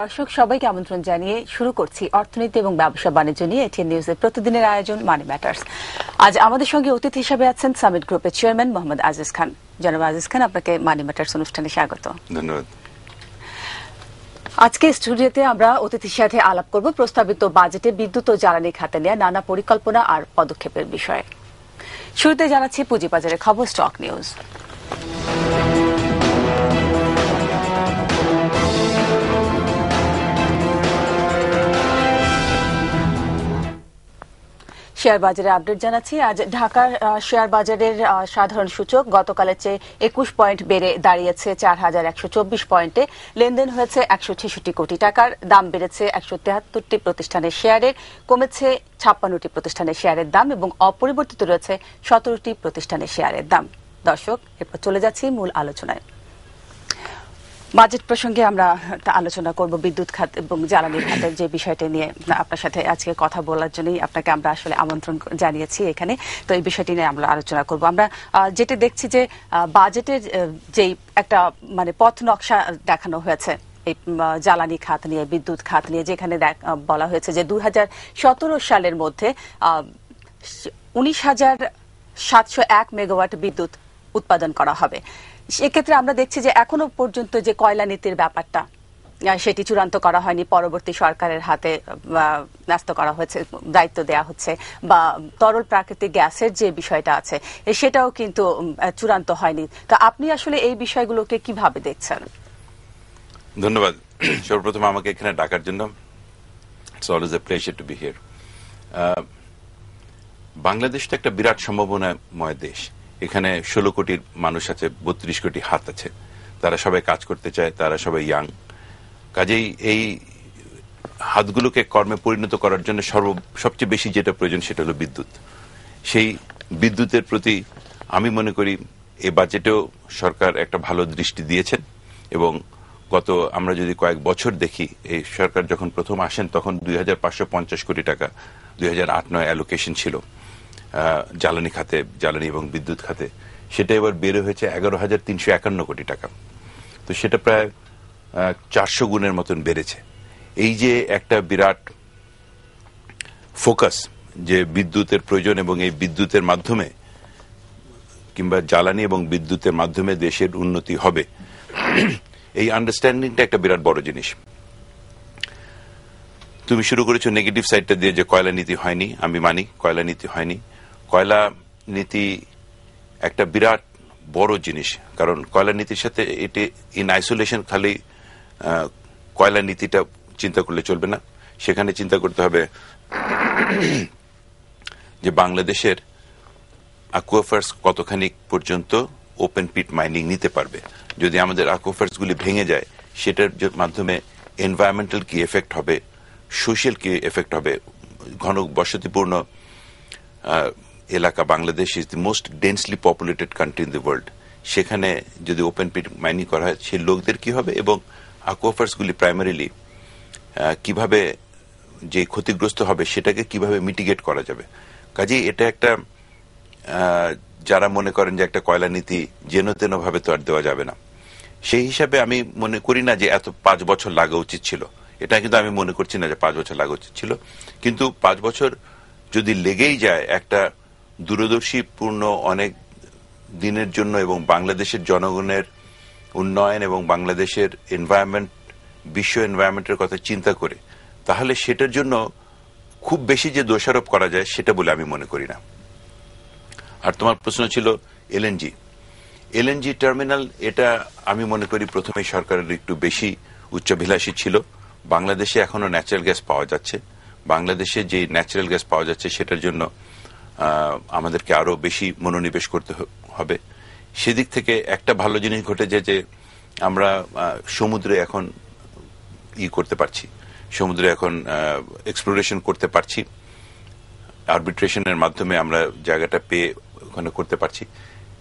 দর্শক সবাইকে আমন্ত্রণ জানিয়ে শুরু করছি অর্থনীতি এবং ব্যবসা বাণিজ্য নিয়ে এটিএন নিউজের প্রতিদিনের আয়োজন মানি ম্যাটার্স। আজ আমাদের সঙ্গে অতিথি হিসেবে আছেন সামিট গ্রুপের চেয়ারম্যান মোহাম্মদ আজিজ খান। জনাব আজিজ খান, আপনাকে মানি ম্যাটার্স অনুষ্ঠানে স্বাগত। ধন্যবাদ। আজকে স্টুডিওতে আমরা অতিথির সাথে আলাপ করব প্রস্তাবিত বাজেটে বিদ্যুৎ ও জ্বালানি খাতে নেওয়া নানা পরিকল্পনা আর পদক্ষেপের বিষয়ে। শুরুতে জানাচ্ছি পুঁজিবাজারের খবর, স্টক নিউজ। শেয়ার বাজারে আপডেট জানাচ্ছি। আজ ঢাকার শেয়ার বাজারের সাধারণ সূচক গতকালের চেয়ে 21 পয়েন্ট বেড়ে দাঁড়িয়েছে 4124 পয়েন্টে। লেনদেন হয়েছে 166 কোটি টাকার। দাম বেড়েছে 173টি প্রতিষ্ঠানের শেয়ারের, কমেছে 56টি প্রতিষ্ঠানের শেয়ারের দাম এবং অপরিবর্তিত রয়েছে 17টি প্রতিষ্ঠানের শেয়ারের দাম। দর্শক, এরপর চলে যাচ্ছি মূল আলোচনায়। বাজেট প্রসঙ্গে আমরা আলোচনা করব বিদ্যুৎ খাত এবং জ্বালানি খাতের যে বিষয়টি নিয়ে আপনার সাথে আজকে কথা বলার জন্যই আপনাকে আমরা আসলে আমন্ত্রণ জানিয়েছি এখানে। তো এই বিষয়টি নিয়ে আমরা আলোচনা করব। আমরা যেটা দেখছি যে বাজেটের যেই একটা পথ নকশা দেখানো হয়েছে এই জ্বালানি খাত নিয়ে, বিদ্যুৎ খাত নিয়ে, যেখানে বলা হয়েছে যে 2017 সালের মধ্যে 19,701 মেগাওয়াট বিদ্যুৎ উৎপাদন করা হবে। সেক্ষেত্রে আমরা দেখছি যে এখনো পর্যন্ত যে কয়লা নীতির ব্যাপারটা সেটি চূড়ান্ত করা হয়নি, পরবর্তী সরকারের হাতে ন্যস্ত করা হয়েছে, দায়িত্ব দেওয়া হচ্ছে, বা তরল প্রাকৃতিক গ্যাসের যে বিষয়টা আছে সেটাও কিন্তু চূড়ান্ত হয়নি। তা আপনি আসলে এই বিষয়গুলোকে কিভাবে দেখছেন? ধন্যবাদ। সর্বপ্রথম আমাকে এখানে ডাকার জন্য। It's always a pleasure to B here. Bangladesh তো একটা বিরাট সম্ভাবনাময় দেশ। এখানে 16 কোটির মানুষ আছে, 32 কোটি হাত আছে, তারা সবাই কাজ করতে চায়, তারা সবাই ইয়াং। কাজেই এই হাতগুলোকে কর্মে পরিণত করার জন্য সবচেয়ে বেশি যেটা প্রয়োজন সেটা হলো বিদ্যুৎ। সেই বিদ্যুতের প্রতি আমি মনে করি এই বাজেটেও সরকার একটা ভালো দৃষ্টি দিয়েছেন। এবং আমরা যদি কয়েক বছর দেখি, এই সরকার যখন প্রথম আসেন তখন 2550 কোটি টাকা 2008-09 অ্যালোকেশন ছিল জ্বালানি খাতে, জ্বালানি এবং বিদ্যুৎ খাতে। সেটা এবার বেড়ে হয়েছে 11,351 কোটি টাকা। তো সেটা প্রায় 400 গুণের মতন বেড়েছে। এই যে একটা বিরাট ফোকাস যে বিদ্যুতের প্রয়োজন এবং এই বিদ্যুতের মাধ্যমে কিংবা জ্বালানি এবং বিদ্যুতের মাধ্যমে দেশের উন্নতি হবে, এই আন্ডারস্ট্যান্ডিংটা একটা বিরাট বড় জিনিস। তুমি শুরু করেছো নেগেটিভ সাইডটা দিয়ে যে কয়লা নীতি হয়নি। আমি মানি কয়লা নীতি হয়নি। কয়লা নীতি একটা বিরাট বড় জিনিস, কারণ কয়লা নীতির সাথে এটি ইন আইসোলেশন খালি কয়লা নীতিটা চিন্তা করলে চলবে না। সেখানে চিন্তা করতে হবে যে বাংলাদেশের অ্যাকুইফার্স কতখানি পর্যন্ত ওপেন পিট মাইনিং নিতে পারবে। যদি আমাদের অ্যাকুইফার্স গুলি ভেঙে যায়, সেটার মাধ্যমে এনভায়রনমেন্টাল কি এফেক্ট হবে, সোশ্যাল কি এফেক্ট হবে। ঘন বসতিপূর্ণ এলাকা, Bangladesh is the most densely populated country in the world. সেখানে যদি ওপেন পিট মাইনিং করা হয়, সেই লোকদের কি হবে এবং অ্যাকুইফার্স গুলি প্রাইমারিলি কিভাবে যে ক্ষতিগ্রস্ত হবে সেটাকে কিভাবে মিটিগেট করা যাবে। কাজেই এটা একটা যারা মনে করেন যে একটা কয়লা নীতি যেন তেন ভাবে তো আর দেওয়া যাবে না, সেই হিসাবে আমি মনে করি না যে এত 5 বছর লাগা উচিত ছিল। এটা কিন্তু আমি মনে করছি না যে 5 বছর লাগা উচিত ছিল। কিন্তু 5 বছর যদি লেগেই যায় একটা দূরদর্শীপূর্ণ অনেক দিনের জন্য এবং বাংলাদেশের জনগণের উন্নয়ন এবং বাংলাদেশের এনভায়রনমেন্ট, বিশ্ব এনভায়রনমেন্টের কথা চিন্তা করে, তাহলে সেটার জন্য খুব বেশি যে দোষারোপ করা যায় সেটা বলে আমি মনে করি না। আর তোমার প্রশ্ন ছিল এলএনজি টার্মিনাল। এটা আমি মনে করি প্রথমে সরকারের একটু বেশি উচ্চাভিলাষী ছিল। বাংলাদেশে এখনো ন্যাচারাল গ্যাস পাওয়া যাচ্ছে। বাংলাদেশে যে ন্যাচারাল গ্যাস পাওয়া যাচ্ছে সেটার জন্য আমাদেরকে আরো বেশি মনোনিবেশ করতে হবে। সেদিক থেকে একটা ভালো জিনিস ঘটেছে যে আমরা সমুদ্রে এখন করতে পারছি, সমুদ্রে এখন এক্সপ্লোরেশন করতে পারছি। আরবিট্রেশনের মাধ্যমে আমরা জায়গাটা পেয়ে ওখানে করতে পারছি।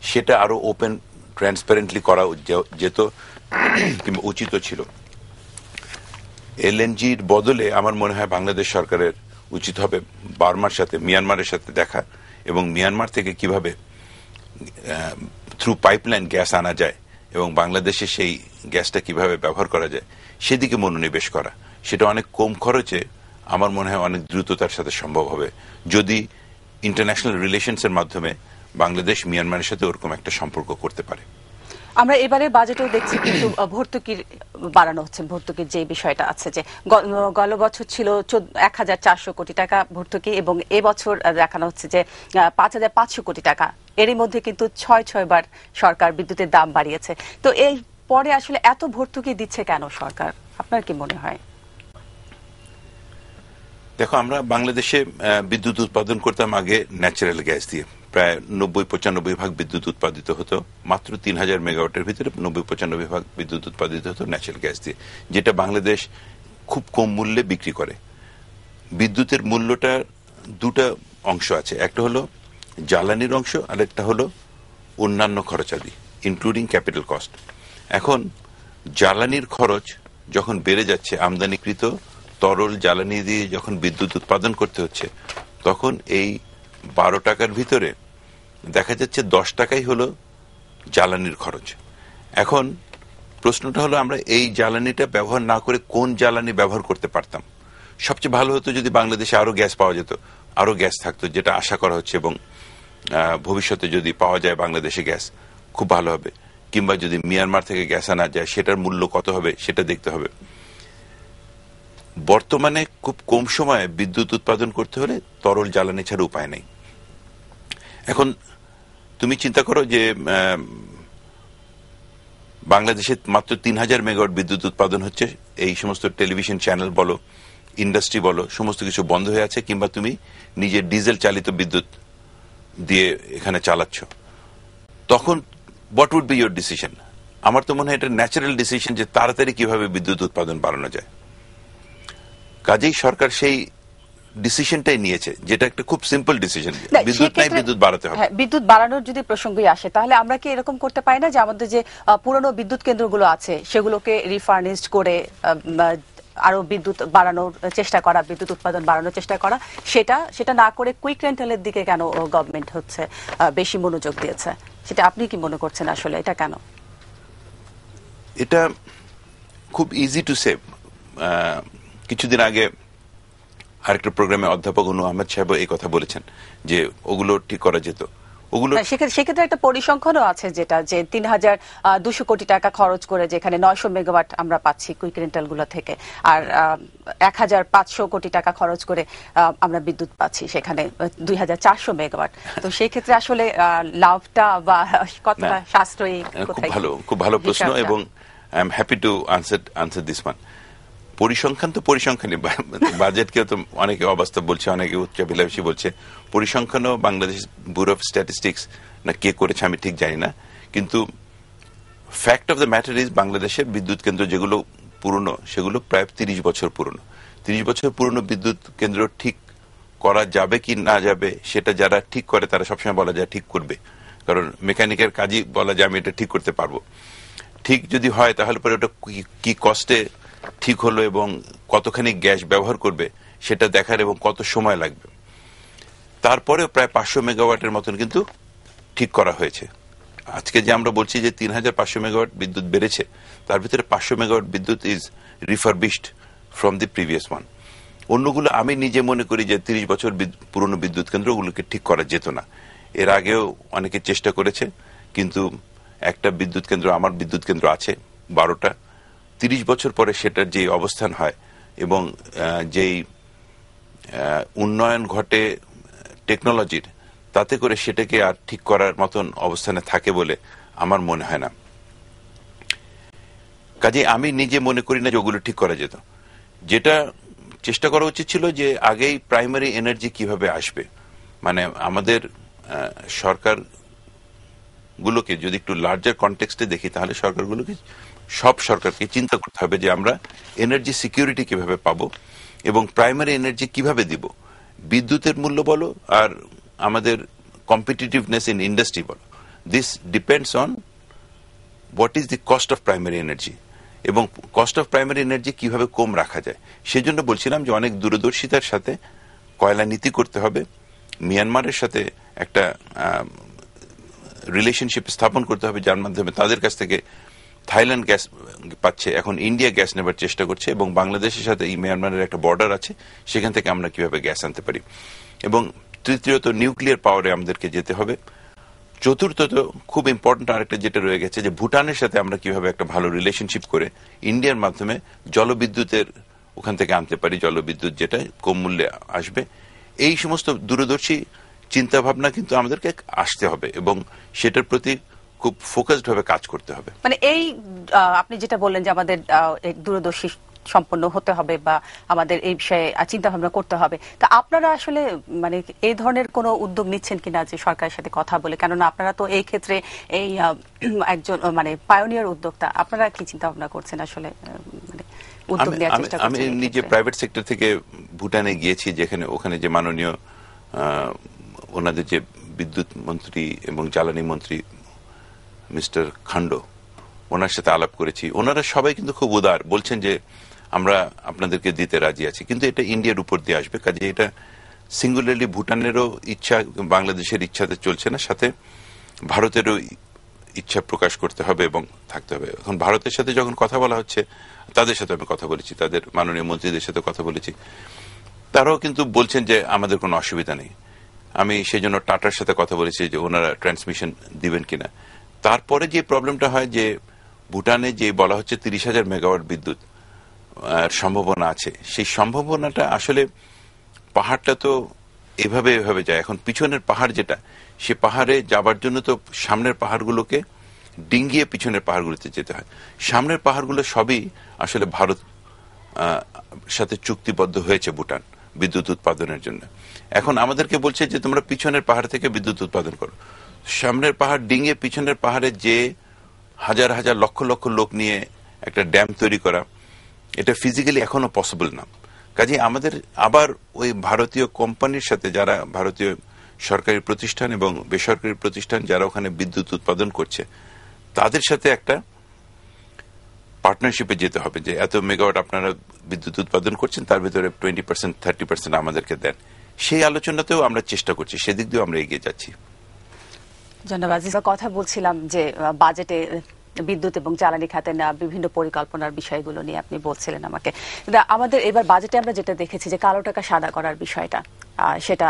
সেটা আরো ওপেন ট্রান্সপারেন্টলি করা যেত কিংবা উচিত ছিল। এলএনজির বদলে আমার মনে হয় বাংলাদেশ সরকারের উচিত হবে বার্মার সাথে, মিয়ানমারের সাথে দেখা এবং মিয়ানমার থেকে কিভাবে থ্রু পাইপলাইন গ্যাস আনা যায় এবং বাংলাদেশে সেই গ্যাসটা কিভাবে ব্যবহার করা যায় সেদিকে মনোনিবেশ করা, সেটা অনেক কম খরচে আমার মনে হয় অনেক দ্রুততার সাথে সম্ভব হবে যদি ইন্টারন্যাশনাল রিলেশনস এর মাধ্যমে বাংলাদেশ মিয়ানমারের সাথে ওরকম একটা সম্পর্ক করতে পারে। আমরা এবারে বাজেটেও দেখছি কিন্তু ভর্তুকির বাড়ানো হচ্ছে, ভর্তুকির যে বিষয়টা আছে যে গত বছর ছিল 1400 কোটি টাকা ভর্তুকি এবং এবছর দেখানো হচ্ছে যে 5500 কোটি টাকা। এরই মধ্যে কিন্তু 6 বার সরকার বিদ্যুতের দাম বাড়িয়েছে। তো এই পরে আসলে এত ভর্তুকি দিচ্ছে কেন সরকার, আপনার কি মনে হয়? দেখো, আমরা বাংলাদেশে বিদ্যুৎ উৎপাদন করতাম আগে ন্যাচারাল গ্যাস দিয়ে, প্রায় 90-95% বিদ্যুৎ উৎপাদিত হতো, মাত্র 3000 মেগাওয়াটের ভিতরে 90-95% বিদ্যুৎ উৎপাদিত হতো ন্যাচারাল গ্যাস দিয়ে, যেটা বাংলাদেশ খুব কম মূল্যে বিক্রি করে। বিদ্যুতের মূল্যটার দুটা অংশ আছে, একটা হলো জ্বালানির অংশ আর একটা হলো অন্যান্য খরচাদি ইনক্লুডিং ক্যাপিটাল কস্ট। এখন জ্বালানির খরচ যখন বেড়ে যাচ্ছে, আমদানিকৃত তরল জ্বালানি দিয়ে যখন বিদ্যুৎ উৎপাদন করতে হচ্ছে, তখন এই 12 টাকার ভিতরে দেখা যাচ্ছে 10 টাকাই হলো জ্বালানির খরচ। এখন প্রশ্নটা হলো, আমরা এই জ্বালানিটা ব্যবহার না করে কোন জ্বালানি ব্যবহার করতে পারতাম? সবচেয়ে ভালো হতো যদি বাংলাদেশে আরো গ্যাস পাওয়া যেত, আরো গ্যাস থাকতো, যেটা আশা করা হচ্ছে, এবং ভবিষ্যতে যদি পাওয়া যায় বাংলাদেশে গ্যাস খুব ভালো হবে। কিংবা যদি মিয়ানমার থেকে গ্যাস আনা যায়, সেটার মূল্য কত হবে সেটা দেখতে হবে। বর্তমানে খুব কম সময়ে বিদ্যুৎ উৎপাদন করতে হলে তরল জ্বালানি ছাড়া উপায় নেই। এখন তুমি চিন্তা করো যে বাংলাদেশে মাত্র 3000 মেগাওয়াট বিদ্যুৎ উৎপাদন হচ্ছে, এই সমস্ত টেলিভিশন চ্যানেল বলো, ইন্ডাস্ট্রি বলো, সমস্ত কিছু বন্ধ হয়ে আছে, কিংবা তুমি নিজের ডিজেল চালিত বিদ্যুৎ দিয়ে এখানে চালাচ্ছ, তখন what would be your decision? আমার তো মনে হয় এটা ন্যাচারাল ডিসিশন যে তাড়াতাড়ি কিভাবে বিদ্যুৎ উৎপাদন বাড়ানো যায়। কাজেই সরকার সেই ডিসিশনটাই নিয়েছে, যেটা একটা খুব সিম্পল ডিসিশন, বিদ্যুৎ নাই, বিদ্যুৎ বাড়াতে হবে। বিদ্যুৎ বাড়ানোর যদি প্রসঙ্গই আসে, তাহলে আমরা কি এরকম করতে পারি না যে আমাদের যে পুরনো বিদ্যুৎ কেন্দ্রগুলো আছে সেগুলোকে রিফার্নিশড করে আরো বিদ্যুৎ বাড়ানোর চেষ্টা করা, বিদ্যুৎ উৎপাদন বাড়ানোর চেষ্টা করা, সেটা না করে কুইক রেন্টালের দিকে কেন গভর্নমেন্ট হচ্ছে বেশি মনোযোগ দিয়েছে? সেটা আপনি কি মনে করছেন আসলে এটা কেন? এটা খুব ইজি টু সেভ। কিছুদিন আগে আরেকটা প্রোগ্রামে অধ্যাপক অনু আহমেদ সাহেব এই কথা বলেছেন যে ওগুলো ঠিক করা যেত। ওগুলো সেক্ষেত্রে একটা পরিসংখ্যানও আছে, যেটা যে 3200 কোটি টাকা খরচ করে যেখানে 900 মেগাওয়াট আমরা পাচ্ছি কুইক রেন্টাল গুলো থেকে, আর 1500 কোটি টাকা খরচ করে আমরা বিদ্যুৎ পাচ্ছি সেখানে 2400 মেগাওয়াট। তো সেই ক্ষেত্রে আসলে লাভটা বা কতটা সাশ্রয়ী? খুব ভালো প্রশ্ন, এবং I am happy to answer this one. পরিসংখ্যান তো পরিসংখ্যানই, বাজেটকেও তো অনেকে অবাস্তব বলছে, অনেকে উচ্চাভিলাষী বলছে। পরিসংখ্যানও বাংলাদেশ ব্যুরো অফ স্ট্যাটিস্টিক্স না কে করেছে আমি ঠিক জানি না, কিন্তু fact of the matter is বাংলাদেশের বিদ্যুৎ কেন্দ্র যেগুলো পুরনো, সেগুলো প্রায় 30 বছর পুরনো। 30 বছর পুরনো বিদ্যুৎ কেন্দ্র ঠিক করা যাবে কি না যাবে, সেটা যারা ঠিক করে তারা সবসময় বলা যায় ঠিক করবে, কারণ মেকানিকের কাজই বলা যায় আমি এটা ঠিক করতে পারবো। ঠিক যদি হয় তাহলে পরে ওটা কি কস্টে ঠিক হলো এবং কতখানি গ্যাস ব্যবহার করবে সেটা দেখার, এবং কত সময় লাগবে। তারপরেও প্রায় 500 মেগাওয়াটের মতন কিন্তু ঠিক করা হয়েছে। আজকে যে আমরা বলছি যে 3500 মেগাওয়াট বিদ্যুৎ বেড়েছে, তার ভিতরে 500 মেগাওয়াট বিদ্যুৎ is refurbished from the previous one. অন্যগুলো আমি নিজে মনে করি যে 30 বছর পুরনো বিদ্যুৎ কেন্দ্রগুলোকে ঠিক করা যেত না। এর আগেও অনেকে চেষ্টা করেছে, কিন্তু একটা বিদ্যুৎ কেন্দ্র, আমার বিদ্যুৎ কেন্দ্র আছে 12টা, 30 বছর পরে সেটার যে অবস্থান হয় এবং যেই উন্নয়ন ঘটে টেকনোলজির, তাতে করে সেটাকে আর ঠিক করার মতন অবস্থানে থাকে বলে আমার মনে হয় না। কাজে আমি নিজে মনে করি না যে ওগুলো ঠিক করা যেত। যেটা চেষ্টা করা উচিত ছিল যে আগেই প্রাইমারি এনার্জি কিভাবে আসবে, মানে আমাদের সরকার গুলোকে যদি একটু লার্জার কনটেক্সটে দেখি, তাহলে সব সরকারকে চিন্তা করতে হবে যে আমরা এনার্জি সিকিউরিটি কিভাবে পাবো এবং প্রাইমারি এনার্জি কিভাবে দিব। বিদ্যুতের মূল্য বলো আর আমাদের কম্পিটিটিভনেস ইন ইন্ডাস্ট্রি বলো, this depends on what is the cost of primary energy, এবং কস্ট অফ প্রাইমারি এনার্জি কিভাবে কম রাখা যায়। সেজন্য বলছিলাম যে অনেক দূরদর্শিতার সাথে কয়লা নীতি করতে হবে, মিয়ানমারের সাথে একটা রিলেশনশিপ স্থাপন করতে হবে, যার মাধ্যমে তাদের কাছ থেকে থাইল্যান্ড গ্যাস পাচ্ছে, এখন ইন্ডিয়া গ্যাস নেবার চেষ্টা করছে, এবং বাংলাদেশের সাথে এই মিয়ানমারের একটা বর্ডার আছে, সেখান থেকে আমরা কিভাবে গ্যাস আনতে পারি। এবং তৃতীয়ত নিউক্লিয়ার পাওয়ারে আমাদেরকে যেতে হবে। চতুর্থত খুব ইম্পর্টেন্ট আরেকটা যেটা রয়ে গেছে, যে ভুটানের সাথে আমরা কিভাবে একটা ভালো রিলেশনশিপ করে ইন্ডিয়ার মাধ্যমে জলবিদ্যুতের ওখান থেকে আনতে পারি, জলবিদ্যুৎ যেটা কম মূল্যে আসবে। এই সমস্ত দূরদর্শী চিন্তা ভাবনা কিন্তু আমাদেরকে আসতে হবে, এবং সেটার প্রতি খুব ফোকাসড ভাবে কাজ করতে হবে। মানে এই আপনি যেটা বললেন যে আমাদের দূরদর্শী সম্পন্ন হতে হবে বা আমাদের এই বিষয়ে চিন্তা ভাবনা করতে হবে, তা আপনারা আসলে মানে এই ধরনের কোনো উদ্যোগ নিচ্ছেন কিনা যে সরকারের সাথে কথা বলে? কেননা আপনারা তো এই ক্ষেত্রে এই একজন মানে পায়োনিয়ার উদ্যোক্তা, আপনারা কি চিন্তা ভাবনা করছেন আসলে মানে উদ্যোগ নেওয়ার চেষ্টা করছেন? আমি নিজে প্রাইভেট সেক্টর থেকে ভুটানে গিয়েছি, যেখানে ওখানে যে মাননীয় ওনাদের যে বিদ্যুৎ মন্ত্রী এবং জ্বালানি মন্ত্রী মিস্টার খান্ডো, ওনার সাথে আলাপ করেছি। ওনারা সবাই কিন্তু খুব উদার, বলছেন যে আমরা আপনাদেরকে দিতে রাজি আছি, কিন্তু এটা ইন্ডিয়ার উপর দিয়ে আসবে, কাজে এটা সিঙ্গুলারলি ভুটানেরও ইচ্ছা বাংলাদেশের ইচ্ছাতে চলছে না, সাথে ভারতেরও ইচ্ছা প্রকাশ করতে হবে এবং থাকতে হবে। এখন ভারতের সাথে যখন কথা বলা হচ্ছে, তাদের সাথে আমি কথা বলেছি, তাদের মাননীয় মন্ত্রীদের সাথে কথা বলেছি, তারাও কিন্তু বলছেন যে আমাদের কোনো অসুবিধা নেই। আমি সেই জন্য টাটার সাথে কথা বলেছি যে ওনারা ট্রান্সমিশন দিবেন কিনা। তারপরে যে প্রবলেমটা হয় যে ভুটানে যে বলা হচ্ছে 30,000 মেগাওয়াট বিদ্যুৎ সম্ভাবনা আছে, সেই সম্ভাবনাটা আসলে পাহাড়টা তো এভাবে এভাবে যায়। এখন পিছনের পাহাড় যেটা, সে পাহাড়ে যাবার জন্য তো সামনের পাহাড়গুলোকে ডিঙ্গিয়ে পিছনের পাহাড়গুলোতে যেতে হয়। সামনের পাহাড়গুলো সবই আসলে ভারত সাথে চুক্তিবদ্ধ হয়েছে ভুটান বিদ্যুৎ উৎপাদনের জন্য। এখন আমাদেরকে বলছে যে তোমরা পিছনের পাহাড় থেকে বিদ্যুৎ উৎপাদন করো। সামনের পাহাড় ডিঙ্গিয়ে পিছনের পাহাড়ে যে হাজার হাজার লক্ষ লক্ষ লোক নিয়ে একটা ড্যাম তৈরি করা, এটা ফিজিক্যালি এখনো পসিবল না। কাজে আমাদের আবার ওই ভারতীয় কোম্পানির সাথে, যারা ভারতীয় সরকারি প্রতিষ্ঠান এবং বেসরকারি প্রতিষ্ঠান যারা ওখানে বিদ্যুৎ উৎপাদন করছে, তাদের সাথে একটা পার্টনারশিপে যেতে হবে, যে এত মেগাওয়াট আপনারা বিদ্যুৎ উৎপাদন করছেন, তার ভিতরে 20% 30% আমাদেরকে দেন। সেই আলোচনাতেও আমরা চেষ্টা করছি, সেদিক দিয়েও আমরা এগিয়ে যাচ্ছি। জনাব আজিজ, কথা বলছিলাম যে বাজেটে বিদ্যুৎ এবং জ্বালানি খাতে নেওয়া বিভিন্ন পরিকল্পনার বিষয়গুলো নিয়ে আপনি বলছিলেন আমাকে। আমাদের এবার বাজেটে আমরা যেটা দেখেছি যে কালো টাকা সাদা করার বিষয়টা, সেটা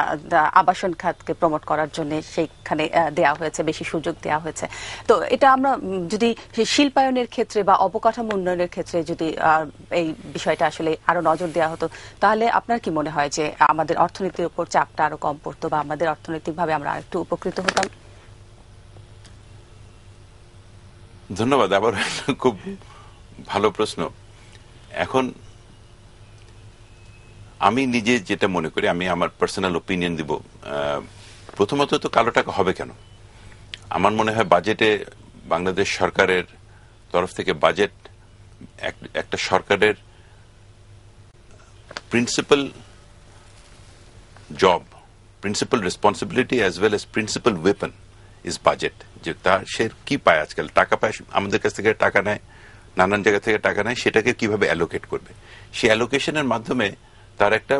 আবাসন খাতকে প্রমোট করার জন্য সেইখানে দেওয়া হয়েছে, বেশি সুযোগ দেওয়া হয়েছে। তো এটা আমরা যদি শিল্পায়নের ক্ষেত্রে বা অবকাঠামো উন্নয়নের ক্ষেত্রে যদি এই বিষয়টা আসলে আরো নজর দেওয়া হতো, তাহলে আপনার কি মনে হয় যে আমাদের অর্থনীতির উপর চাপটা আরো কম পড়তো বা আমাদের অর্থনৈতিকভাবে আমরা একটু উপকৃত হতাম? ধন্যবাদ, আবার খুব ভালো প্রশ্ন। এখন আমি নিজে যেটা মনে করি, আমি আমার পার্সোনাল ওপিনিয়ন দিব। প্রথমত তো কালো টাকা হবে কেন? আমার মনে হয় বাজেটে বাংলাদেশ সরকারের তরফ থেকে বাজেট একটা সরকারের principal job, principal responsibility as well as principal weapon is budget. যে তার সে কি পায়, আজকাল টাকা পায়, আমাদের কাছ থেকে টাকা নেয়, নানান জায়গা থেকে টাকা নেয়, সেটাকে কিভাবে অ্যালোকেট করবে, সেই অ্যালোকেশনের মাধ্যমে তার একটা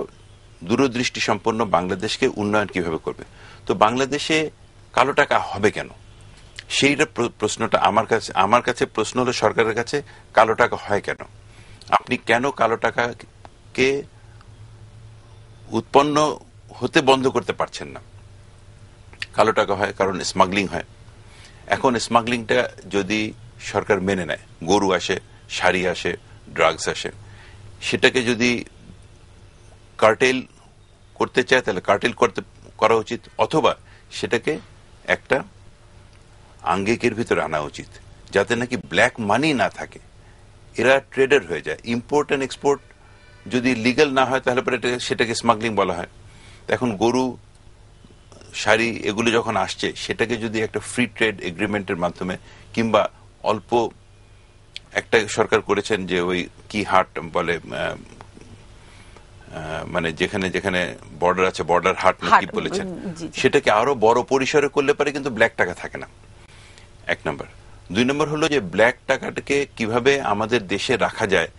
দূরদৃষ্টি সম্পন্ন বাংলাদেশকে উন্নয়ন কিভাবে করবে। তো বাংলাদেশে কালো টাকা হবে কেন, সেইটা প্রশ্নটা আমার কাছে প্রশ্ন হলো সরকারের কাছে, কালো টাকা হয় কেন? আপনি কেন কালো টাকাকে উৎপন্ন হতে বন্ধ করতে পারছেন না? কালো টাকা হয় কারণ স্মাগলিং হয়। এখন স্মাগলিংটা যদি সরকার মেনে নেয়, গরু আসে, শাড়ি আসে, ড্রাগস আসে, সেটাকে যদি কার্টেল করতে চায় তাহলে কার্টেল করা উচিত, অথবা সেটাকে একটা আঙ্গিকের ভিতরে আনা উচিত, যাতে নাকি ব্ল্যাক মানি না থাকে, এরা ট্রেডার হয়ে যায়। ইম্পোর্ট অ্যান্ড এক্সপোর্ট যদি লিগ্যাল না হয় তাহলে পরে সেটাকে স্মাগলিং বলা হয়। এখন গরু, শাড়ি এগুলো যখন আসছে, সেটাকে যদি একটা ফ্রি ট্রেড এগ্রিমেন্টের মাধ্যমে, কিংবা অল্প একটা সরকার করেছেন যে ওই কি হাট বলে, মানে যেখানে যেখানে বর্ডার আছে, বর্ডার হাট কি বলেছেন, সেটাকে আরো বড় পরিসরে করলে পারে কিন্তু ব্ল্যাক টাকা থাকে না, এক নম্বর। দুই নম্বর হলো যে ব্ল্যাক টাকাটাকে কিভাবে আমাদের দেশে রাখা যায়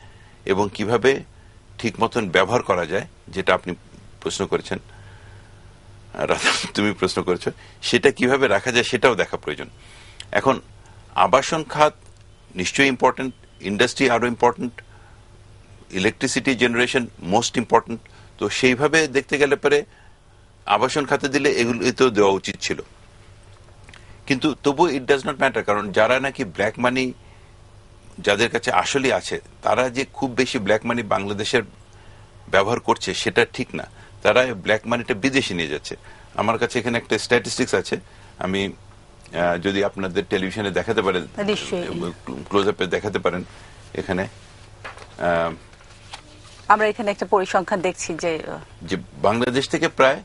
এবং কিভাবে ঠিক মতন ব্যবহার করা যায়, যেটা আপনি প্রশ্ন করেছেন, তুমি প্রশ্ন করেছো, সেটা কিভাবে রাখা যায় সেটাও দেখা প্রয়োজন। এখন আবাসন খাত নিশ্চয়ই ইম্পর্টেন্ট, ইন্ডাস্ট্রি আরো important, electricity generation most important. তো সেইভাবে দেখতে গেলে পরে আবাসন খাতে দিলে এগুলো তো দেওয়া উচিত ছিল, কিন্তু তবু ইট ডাজ নট ম্যাটার। কারণ যারা নাকি ব্ল্যাক মানি যাদের কাছে আসলে আছে, তারা যে খুব বেশি ব্ল্যাক মানি বাংলাদেশের ব্যবহার করছে সেটা ঠিক না। তারা ব্ল্যাক মানিটা বিদেশে নিয়ে যাচ্ছে। আমার কাছে এখানে একটা স্ট্যাটিস্টিক্স আছে, আমি যদি আপনাদের টেলিভিশনে দেখাতে পারেন, ক্লোজ আপে দেখাতে পারেন, এখানে আমরা এখানে একটা পরিসংখ্যান দেখছি যে বাংলাদেশ থেকে প্রায়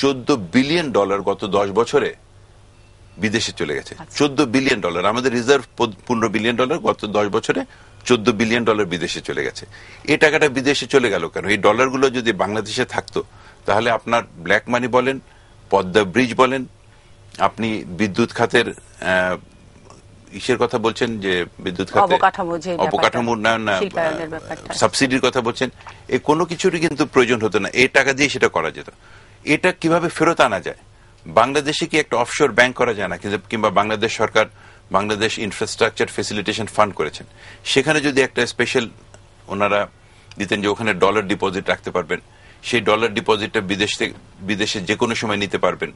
$14 বিলিয়ন গত 10 বছরে বিদেশে চলে গেছে। $14 বিলিয়ন। আমাদের রিজার্ভ $15 বিলিয়ন, গত 10 বছরে $14 বিলিয়ন বিদেশে চলে গেছে। এই টাকাটা বিদেশে চলে গেল কেন? এই ডলারগুলো যদি বাংলাদেশে থাকতো তাহলে আপনার ব্ল্যাক মানি বলেন, পদ্মা ব্রিজ বলেন, আপনি বিদ্যুৎ খাতের ইসের কথা বলছেন, যে বিদ্যুৎ খাতে অবকাঠামো উন্নয়ন, সাবসিডির কথা বলছেন, এই কোনো কিছুরই কিন্তু প্রয়োজন হতো না। এই টাকা দিয়ে সেটা করা যেত। এটা কিভাবে ফেরত আনা যায়? বাংলাদেশে কি একটা অফশোর ব্যাংক করা যায় না? কিংবা বাংলাদেশ সরকার বাংলাদেশ ইনফ্রাস্ট্রাকচার ফেসিলিটেশন ফান্ড করেছেন, সেখানে যদি একটা স্পেশাল ওনারা দিতেন যে ওখানে ডলার ডিপোজিট রাখতে পারবেন, সেই ডলার ডিপোজিটটা বিদেশে যে কোনো সময় নিতে পারবেন,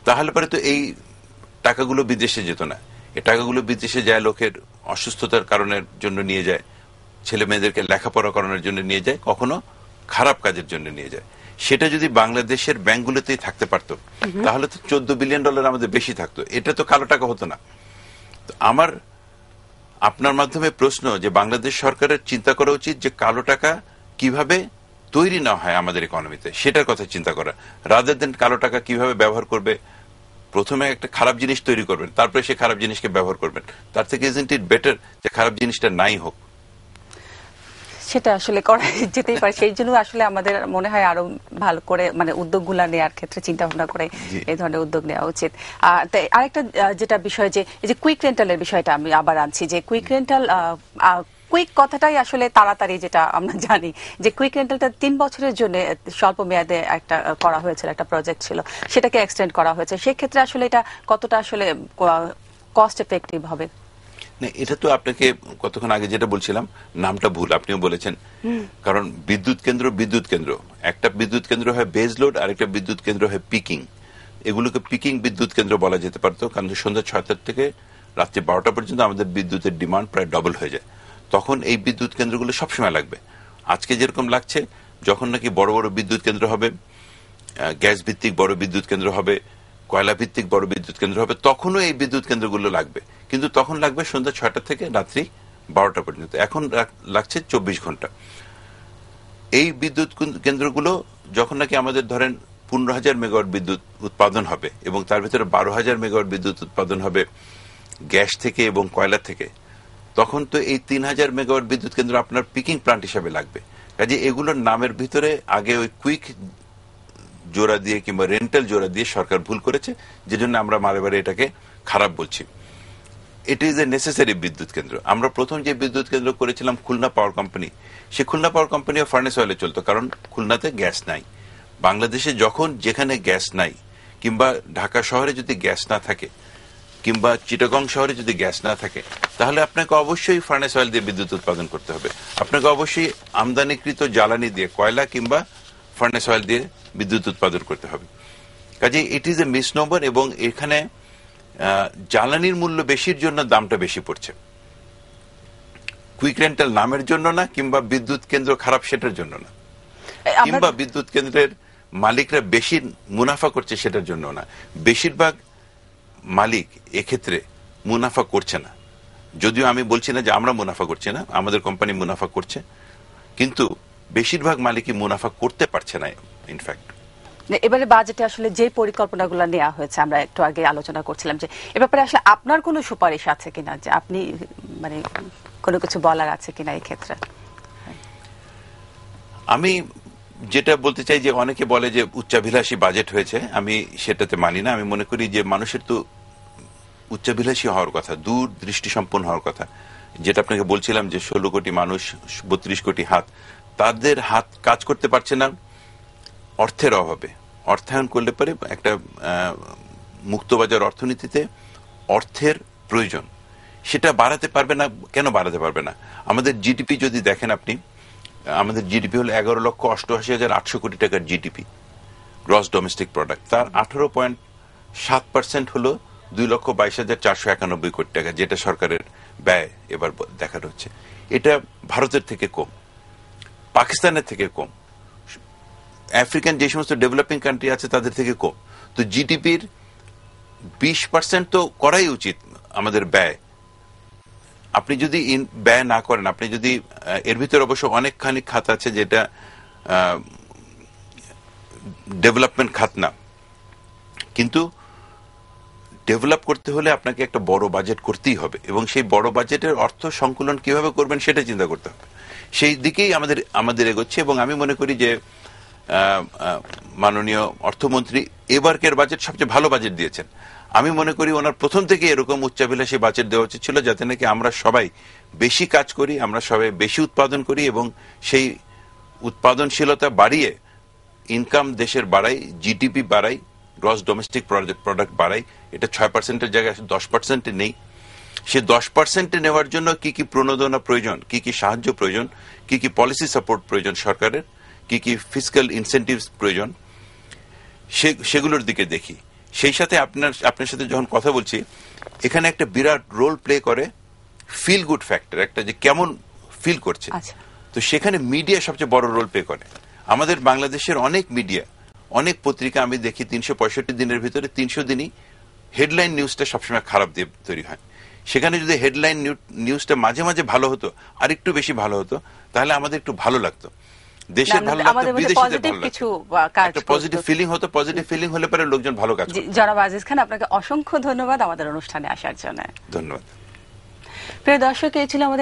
তাহলে পরে তো এই টাকাগুলো বিদেশে যেত না। এই টাকাগুলো বিদেশে যায় লোকের অসুস্থতার কারণের জন্য নিয়ে যায়, ছেলে মেয়েদেরকে লেখাপড়া করানোর জন্য নিয়ে যায়, কখনো খারাপ কাজের জন্য নিয়ে যায়। সেটা যদি বাংলাদেশের ব্যাংকগুলোতেই থাকতে পারতো তাহলে তো $14 বিলিয়ন আমাদের বেশি থাকতো, এটা তো কালো টাকা হতো না। আমার আপনার মাধ্যমে প্রশ্ন যে বাংলাদেশ সরকারের চিন্তা করা উচিত যে কালো টাকা কিভাবে তৈরি না হয় আমাদের ইকোনমিতে, সেটার কথা চিন্তা করা, রাদার দেন কালো টাকা কিভাবে ব্যবহার করবে। প্রথমে একটা খারাপ জিনিস তৈরি করবেন, তারপরে সে খারাপ জিনিসকে ব্যবহার করবেন। তার থেকে ইজন্ট ইট বেটার যে খারাপ জিনিসটা নাই হোক? সেটা আসলে করা যেতেই পারে। সেই জন্য আসলে আমাদের মনে হয় আরো ভালো করে মানে উদ্যোগগুলা নেওয়ার ক্ষেত্রে চিন্তা ভাবনা করে এই ধরনের উদ্যোগ নেওয়া উচিত। আরেকটা যেটা বিষয়, যে এই যে কুইক রেন্টালের বিষয়টা আমি আবার আনছি, যে কুইক রেন্টাল, কুইক কথাটাই আসলে তাড়াতাড়ি, যেটা আমরা জানি যে কুইক রেন্টালটা 3 বছরের জন্য স্বল্প মেয়াদে একটা করা হয়েছিল, একটা প্রজেক্ট ছিল, সেটাকে এক্সটেন্ড করা হয়েছে। সেক্ষেত্রে আসলে এটা কতটা আসলে কস্ট এফেক্টিভ হবে? এটা তো আপনাকে কতক্ষণ আগে যেটা বলছিলাম, নামটা ভুল, আপনিও বলেছেন। কারণ বিদ্যুৎ কেন্দ্র, একটা বিদ্যুৎ কেন্দ্র হয় বেজ লোড, আরেকটা বিদ্যুৎ কেন্দ্র হয় পিকিং। এগুলোকে পিকিং বিদ্যুৎ কেন্দ্র বলা যেতে পারতো, কারণ সন্ধ্যা 6টা থেকে রাত্রি 12টা পর্যন্ত আমাদের বিদ্যুতের ডিমান্ড প্রায় ডবল হয়ে যায়। তখন এই বিদ্যুৎ কেন্দ্রগুলো সবসময় লাগবে। আজকে যেরকম লাগছে, যখন নাকি বড় বড় বিদ্যুৎ কেন্দ্র হবে, গ্যাস ভিত্তিক বড় বিদ্যুৎ কেন্দ্র হবে, কয়লা ভিত্তিক বড় বিদ্যুৎ কেন্দ্র হবে, তখনও এই বিদ্যুৎ কেন্দ্রগুলো লাগবে। কিন্তু তখন লাগবে সন্ধ্যা 6টা থেকে রাত্রি 12টা পর্যন্ত। এখন লাগছে 24 ঘন্টা। এই বিদ্যুৎ কেন্দ্রগুলো যখন নাকি আমাদের ধরেন 15,000 মেগাওয়াট বিদ্যুৎ উৎপাদন হবে, এবং তার ভিতরে 12,000 মেগাওয়াট বিদ্যুৎ উৎপাদন হবে গ্যাস থেকে এবং কয়লা থেকে, তখন তো এই 3,000 মেগাওয়াট বিদ্যুৎ কেন্দ্র আপনার পিকিং প্লান্ট হিসাবে লাগবে। কাজে এগুলোর নামের ভিতরে আগে ওই কুইক জোড়া দিয়ে কিংবা রেন্টাল জোড়া দিয়ে সরকার ভুল করেছে, যেজন্য আমরা বারে বারে এটাকে খারাপ বলছি। ইট ইজ এ নেসেসারি বিদ্যুৎ কেন্দ্র। আমরা প্রথম যে বিদ্যুৎ কেন্দ্র করেছিলাম খুলনা পাওয়ার কোম্পানি, সে খুলনা পাওয়ার কোম্পানিও ফার্নেস অয়েলে চলতো, কারণ খুলনাতে গ্যাস নাই। বাংলাদেশে যখন যেখানে গ্যাস নাই, কিংবা ঢাকা শহরে যদি গ্যাস না থাকে, কিংবা চিটাগং শহরে যদি গ্যাস না থাকে, তাহলে আপনাকে অবশ্যই ফার্নেস অয়েল দিয়ে বিদ্যুৎ উৎপাদন করতে হবে। আপনাকে অবশ্যই আমদানিকৃত জ্বালানি দিয়ে, কয়লা কিংবা ফার্নেস অয়েল দিয়ে বিদ্যুৎ উৎপাদন করতে হবে। কাজে ইট ইজ এ মিসনোমার, এবং এখানে জ্বালানির মূল্য বেশির জন্য দামটা বেশি পড়ছে। কুইক রেন্টাল নামের জন্য না, কিংবা বিদ্যুৎ কেন্দ্র খারাপ সেটার জন্য না, কিংবা বিদ্যুৎ কেন্দ্রের মালিকরা বেশি মুনাফা করছে সেটার জন্য না। বেশিরভাগ মালিক এক্ষেত্রে মুনাফা করছে না। যদিও আমি বলছি না যে আমরা মুনাফা করছি না, আমাদের কোম্পানি মুনাফা করছে, কিন্তু বেশিরভাগ মালিকই মুনাফা করতে পারছে না। ইনফ্যাক্ট এবারে বাজেটে আসলে যে পরিকল্পনাগুলো নেওয়া হয়েছে, আমরা একটু আগে আলোচনা করছিলাম, যে এ ব্যাপারে আসলে আপনার কোনো সুপারিশ আছে কিনা, যে আপনি মানে কোনো কিছু বলার আছে কিনা এই ক্ষেত্রে? আমি যেটা বলতে চাই, যে অনেকে বলে যে উচ্চাভিলাষী বাজেট হয়েছে, আমি সেটাতে মানি না। আমি মনে করি যে মানুষের তো উচ্চাভিলাষী হওয়ার কথা, দূর দৃষ্টি সম্পন্ন হওয়ার কথা। যেটা আপনাকে বলছিলাম যে 16 কোটি মানুষ, 32 কোটি হাত, তাদের হাত কাজ করতে পারছে না অর্থের অভাবে। অর্থায়ন করলে পরে একটা মুক্তবাজার অর্থনীতিতে অর্থের প্রয়োজন, সেটা বাড়াতে পারবে না। কেন বাড়াতে পারবে না? আমাদের জিডিপি যদি দেখেন আপনি, আমাদের জিডিপি হলো 11,88,800 কোটি টাকার জিডিপি, গ্রস ডোমেস্টিক প্রোডাক্ট। তার 18.7% হলো 2,22,491 কোটি টাকা, যেটা সরকারের ব্যয় এবার দেখানো হচ্ছে। এটা ভারতের থেকে কম, পাকিস্তানের থেকে কম, আফ্রিকান যে সমস্ত ডেভেলপিং কান্ট্রি আছে তাদের থেকে কম। তো জিডিপির 20% তো করাই উচিত আমাদের ব্যয়। আপনি যদি ব্যয় না করেন, আপনি যদি এর ভিতরে অবশ্য অনেকখানি খাত আছে যেটা ডেভেলপমেন্ট খাত না, কিন্তু ডেভেলপ করতে হলে আপনাকে একটা বড় বাজেট করতেই হবে, এবং সেই বড় বাজেটের অর্থ সংকুলন কিভাবে করবেন সেটা চিন্তা করতে হবে। সেই দিকেই আমাদের এগোচ্ছে, এবং আমি মনে করি যে মাননীয় অর্থমন্ত্রী এবারকের বাজেট সবচেয়ে ভালো বাজেট দিয়েছেন। আমি মনে করি ওনার প্রথম থেকে এরকম উচ্চাভিলাষী বাজেট দেওয়া উচিত ছিল, যাতে নাকি আমরা সবাই বেশি কাজ করি, আমরা সবাই বেশি উৎপাদন করি, এবং সেই উৎপাদনশীলতা বাড়িয়ে ইনকাম দেশের বাড়াই, জিডিপি বাড়াই, গ্রস ডোমেস্টিক প্রোডাক্ট বাড়াই। এটা 6%-এর জায়গায় 10%-এ নেই। সে 10%-এ নেওয়ার জন্য কি কি প্রণোদনা প্রয়োজন, কি কি সাহায্য প্রয়োজন, কি কি পলিসি সাপোর্ট প্রয়োজন সরকারের, কি কি ফিসক্যাল ইনসেন্টিভস প্রয়োজন, সেগুলোর দিকে দেখি। সেই সাথে আপনার সাথে যখন কথা বলছি, এখানে একটা বিরাট রোল প্লে করে ফিল গুড ফ্যাক্টর, একটা যে কেমন ফিল করছে। তো সেখানে মিডিয়া সবচেয়ে বড় রোল প্লে করে। আমাদের বাংলাদেশের অনেক মিডিয়া, অনেক পত্রিকা আমি দেখি 365 দিনের ভিতরে 300 দিনই হেডলাইন নিউজটা সবসময় খারাপ দিয়ে তৈরি হয়। সেখানে যদি হেডলাইন নিউজটা মাঝে মাঝে ভালো হতো, আর একটু বেশি ভালো হতো, তাহলে আমাদের একটু ভালো লাগতো, দেশের ভালো লাগতো, বিদেশিদের ভালো লাগতো, একটা পজিটিভ ফিলিং হতো। পজিটিভ ফিলিং হলে পরে লোকজন ভালো কাজ করত। জনাব আজিজ খান, আপনাকে অসংখ্য ধন্যবাদ আমাদের অনুষ্ঠানে আসার জন্য। ধন্যবাদ। প্রিয় দর্শক, এই ছিল আমাদের